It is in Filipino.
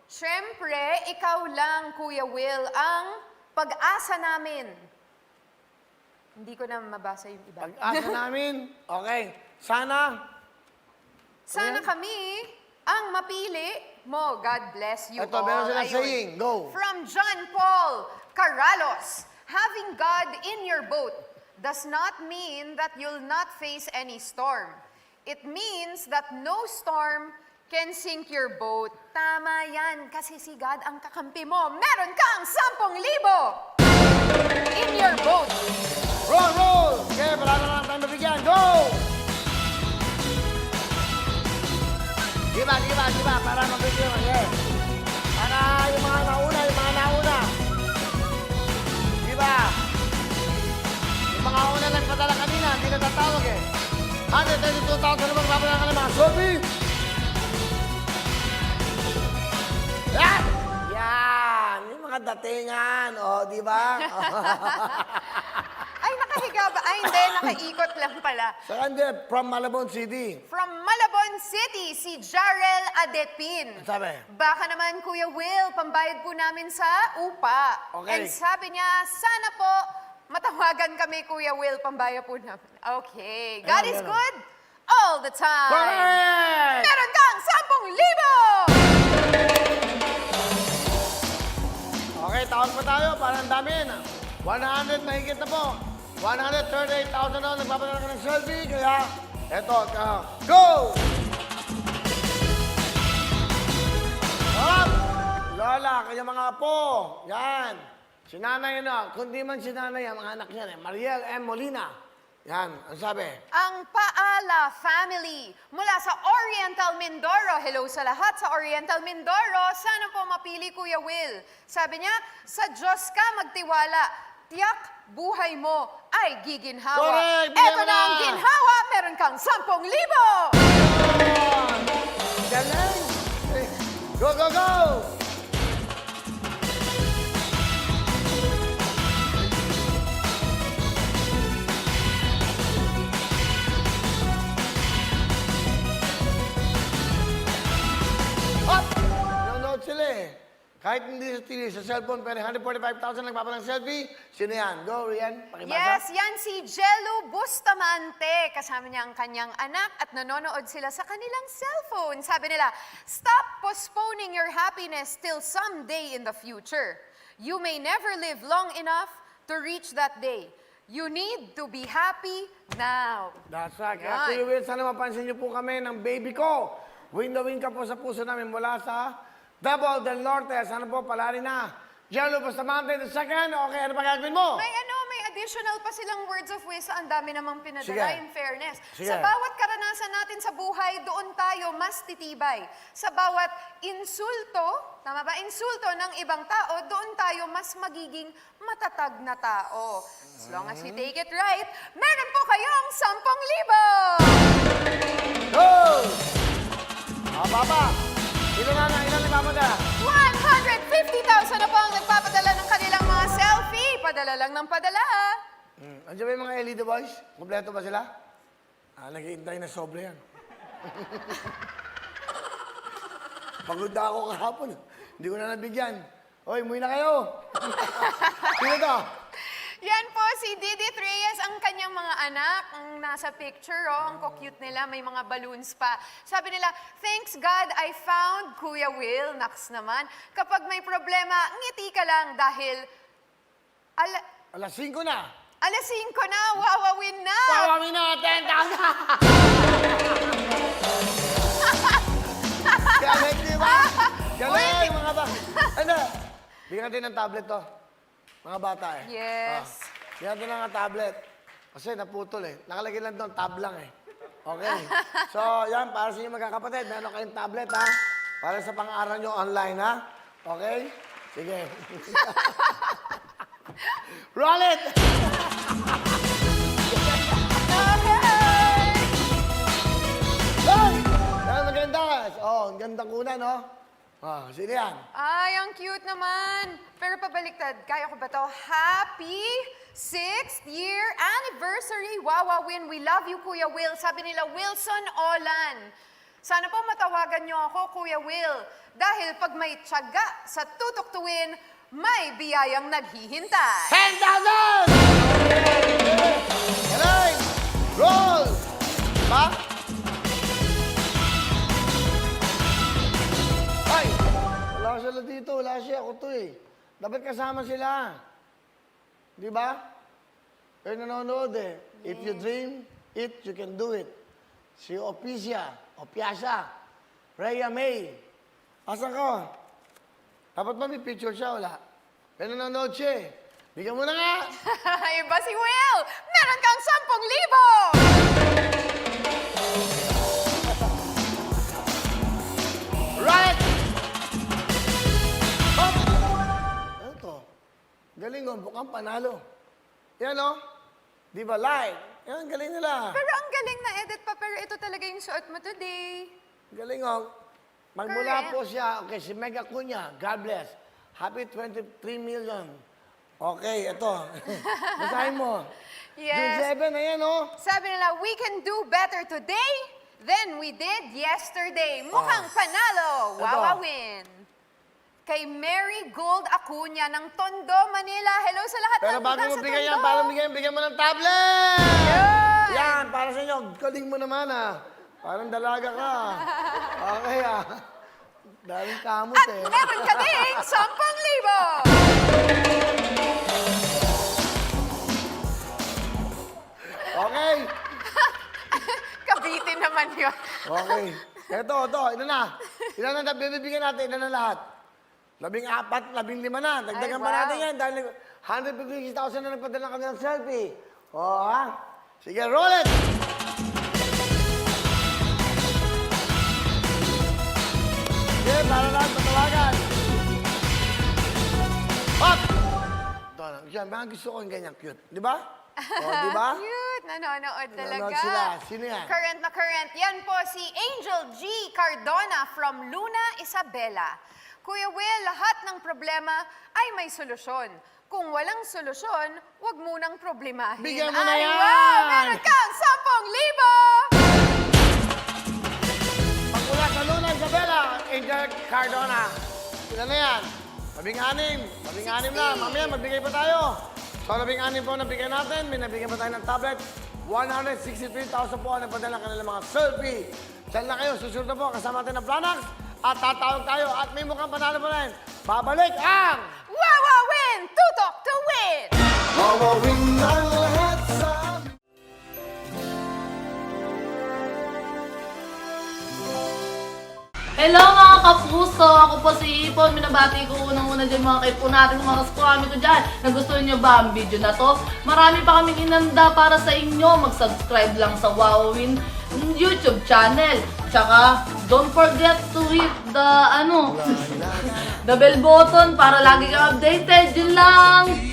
Siyempre, ikaw lang, Kuya Will, ang pag-asa namin. Hindi ko na mabasa yung iba. Pag-asa namin, okay. Sana, Sana kami ang mapili mo. God bless you ito, all. meron silang Ayun. saying. Go. From John Paul Caralos, having God in your boat does not mean that you'll not face any storm. It means that no storm can sink your boat. Tama yan, kasi si God ang kakampi mo. Meron kang 10,000 in your boat. Roll, roll! Okay, wala na lang tayo mabigyan. Go! Diba, para mabigyan. Okay. Para yung mga nauna. Diba? Yung mga una nagpadala kanina, hindi natatawag eh. 132,000 na magpapadala ka ng mga sobi. Yan! Yan! Yung mga datingan, o, di ba? Ay, nakahiga ba? Ay, hindi, nakaikot lang pala. Saka hindi, from Malabon City. From Malabon City, si Jarel Adepin. Ano sabi? Baka naman, Kuya Will, pambayad po namin sa upa. Okay. And sabi niya, sana po matawagan kami, Kuya Will, pambayad po namin. Okay. God is ganun. good all the time. Correct! Meron kang 10,000! Okay, tawag pa tayo. Parang dami na. 100 mahigit na po. 138,000 na nagpapadala ka ng selfie. Kaya, eto, go! Up! Lola, kanya mga apo. Yan. Si nanay na. Kundi man si nanay, ang mga anak niya. Mariel M. Molina. Yan, ang sabi. Ang Paala family mula sa Oriental Mindoro. Hello sa lahat sa Oriental Mindoro. Sana po mapili, Kuya Will. Sabi niya, sa Diyos ka magtiwala. Tiyak, buhay mo ay giginhawa. Correct! Bigyan Eto mo na na! ang ginhawa. Meron kang 10,000! Galing! Go, go, go! Up! Nanonood sila eh. Kahit hindi sa TV, sa cellphone, pero 145,000 nagpapalang selfie. Sino yan? Go, Rian. Pakibasa. Yes, yan si Jello Bustamante. Kasama niya ang kanyang anak at nanonood sila sa kanilang cellphone. Sabi nila, stop postponing your happiness till someday in the future. You may never live long enough to reach that day. You need to be happy now. That's right. Yan. Kaya Kuya Will, sana mapansin niyo po kami ng baby ko. Win na win ka po sa puso namin mula sa Double del Norte. Sana po palari na. Jello Bustamante, the second. Okay, ano pa gagawin mo? May additional pa silang words of wisdom. Ang dami namang pinadala, Sige. in fairness. Sige. Sa bawat karanasan natin sa buhay, doon tayo mas titibay. Sa bawat insulto, tama ba? Insulto ng ibang tao, doon tayo mas magiging matatag na tao. As long as we take it right, meron po kayong 10,000! Go! Baba. Ilan nagpapadala? 150,000 na po ang nagpapadala ng kanilang mga selfie. Padala lang ng padala. Andiyan ba yung mga LED boys? Kompleto ba sila? Naghihintay na sobre yan. Pagod na ako kahapon. Hindi ko na nabigyan. Hoy, umuwi na kayo. Sino to? Yan po, si Didit Reyes, ang kanyang mga anak, ang nasa picture, oh, ang cute nila, may mga balloons pa. Sabi nila, thanks God, I found Kuya Will. Naks naman, kapag may problema, ngiti ka lang dahil Alas 5 na. alas 5 na, wawawin na. Pawawin na, 10,000! Galing, di ba? Galing, mga ba? Ano? Bigyan natin ng tablet to. Mga bata eh. Yes. Bigyan natin ng tablet. Kasi naputol eh. Nakalagay lang doon, tab lang eh. Okay. So, yan, para sa inyo magkakapatid, meron kayong tablet ha. Para sa pang-aaral nyo online ha. Okay? Sige. Roll it! Okay. Hoy! Yan, maganda. Oh, ang gandang una, no? Sino yan? Ay, ang cute naman. Pero pabaliktad, kaya ko ba to? Happy 6th year anniversary! Wawawin, we love you, Kuya Will. Sabi nila, Wilson Olan. Sana po matawagan niyo ako, Kuya Will. Dahil pag may tiyaga sa tutuktuin, may biyayang naghihintay. 10,000! Galing! Roll! Diba? Ay! Wala sila dito. Wala siya. Ako to eh. Dapat kasama sila. Di ba? Pero nanonood eh. If you dream it, you can do it. Si Opiasa, Rhea May. Asan ka? Dapat ba may picture siya? Wala. Pero nanonood siya eh. Bigyan mo na nga. Iba si Will! Meron kang 10,000! Right! Hop! Ano to? Galing oh, bukang panalo. Yan oh. Di ba live? Yan, galing nila. Pero ang galing na edit pa, pero ito talaga yung suot mo today. Galing oh. Magmula Correct. po siya, okay, si Meg Acuña, God bless. Happy 23 million. Okay, ito. Basahin mo. Yes. June 7, ayan oh. Sabi nila, we can do better today than we did yesterday. Mukhang panalo. Ito. Wawawin. Kay Mary Gold Acuña ng Tondo, Manila. Hello sa lahat Pero ng bago mo nasa bigyan Tondo. yan, para bigyan mo ng tablet! Yun! Yan, para sa inyo. Galing mo naman ah. Parang dalaga ka. Okay ah. Daming kamot At eh. meron ka ding 10,000! Okay. Kabitin naman yun. Okay. Ito. Ilan na? Ilan na bibigyan natin? Ilan na lahat? 14, 15 na. Dagdagan Ay, pa wow. natin yan. Dahil 156,000 na nagpadala kami ng selfie. O ha? Sige, roll it! Sige, para lahat matawagan. Up! Ito na. Siya, mga gusto ko yung ganyan cute. Di ba? O, di ba? Cute. Nanonood talaga. Nanonood sila. Sino yan? Current na current. Yan po si Angel G. Cardona from Luna, Isabela. Kuya Will, lahat ng problema ay may solusyon. Kung walang solusyon, wag munang problemahin. Bigyan mo na Ay, yan! wow! Meron kang 10,000! Pagmula sa Luna, Isabela, Angel Cardona. Ilan na yan? 16. 16 na. 16. Mamaya, magbigay pa tayo. So, 16 po nabigay natin. May nabigyan pa tayo ng tablet. 163,000 po ang napadala kanilang mga selfie. Diyan na kayo. Susunod na po. Kasama natin ang Planax. At tatawag tayo. At may mukhang panalo pa rin. Babalik ang... Wawawin! Tutok to win! Mawawin ang lahat sa... Hello mga kapuso! Ako po si Ipon. Minabati ko unang-una dyan mga kaipo natin, mga kaskwami ko dyan. Nagustuhan nyo ba ang video na to? Marami pa kaming inanda para sa inyo. Mag-subscribe lang sa Wowin YouTube channel. Tsaka, don't forget to hit the, the bell button para lagi kang updated. Yun lang!